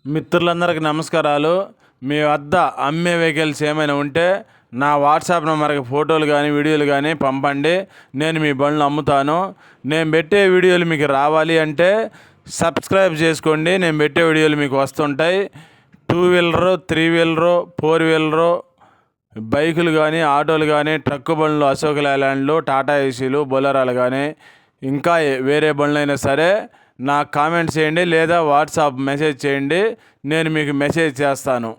మిత్రులందరికీ నమస్కారాలు. మీ వద్ద అమ్మే వెహికల్స్ ఏమైనా ఉంటే నా వాట్సాప్ నెంబర్కి ఫోటోలు కానీ వీడియోలు కానీ పంపండి. నేను మీ బండ్లు అమ్ముతాను. నేను పెట్టే వీడియోలు మీకు రావాలి అంటే సబ్స్క్రైబ్ చేసుకోండి. నేను పెట్టే వీడియోలు మీకు వస్తుంటాయి. 2 వీలరు, 3 వీలరు, 4 వీలరు బైకులు కానీ, ఆటోలు కానీ, ట్రక్కు బండ్లు, అశోక్ లేలాండ్లు, టాటా ఏసీలు, బొలెరోలు కానీ, ఇంకా వేరే బండ్లైనా సరే నాకు కామెంట్ చేయండి లేదా వాట్సాప్ మెసేజ్ చేయండి. నేను మీకు మెసేజ్ చేస్తాను.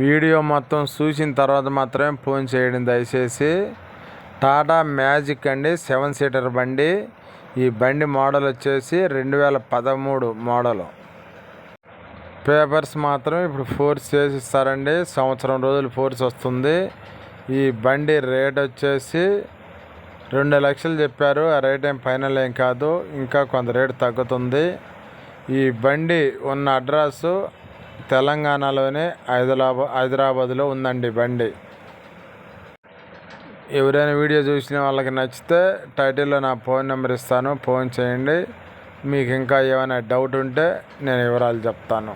వీడియో మొత్తం చూసిన తర్వాత మాత్రమే ఫోన్ చేయండి దయచేసి. టాటా మ్యాజిక్ అండి, 7 సీటర్ బండి. ఈ బండి మోడల్ వచ్చేసి 2013 మోడలు. పేపర్స్ మాత్రం ఇప్పుడు ఫోర్స్ చేసి ఇస్తారండి. సంవత్సరం రోజులు ఫోర్స్ వస్తుంది. ఈ బండి రేట్ వచ్చేసి 2 లక్షలు చెప్పారు. ఆ రేట్ ఏం ఫైనల్ ఏం కాదు, ఇంకా కొంత రేటు తగ్గుతుంది. ఈ బండి ఉన్న అడ్రస్సు తెలంగాణలోనే హైదరాబాద్లో ఉందండి బండి. ఎవరైనా వీడియో చూసిన వాళ్ళకి నచ్చితే టైటిల్లో నా ఫోన్ నెంబర్ ఇస్తాను, ఫోన్ చేయండి. మీకు ఇంకా ఏమైనా డౌట్ ఉంటే నేను వివరాలు చెప్తాను.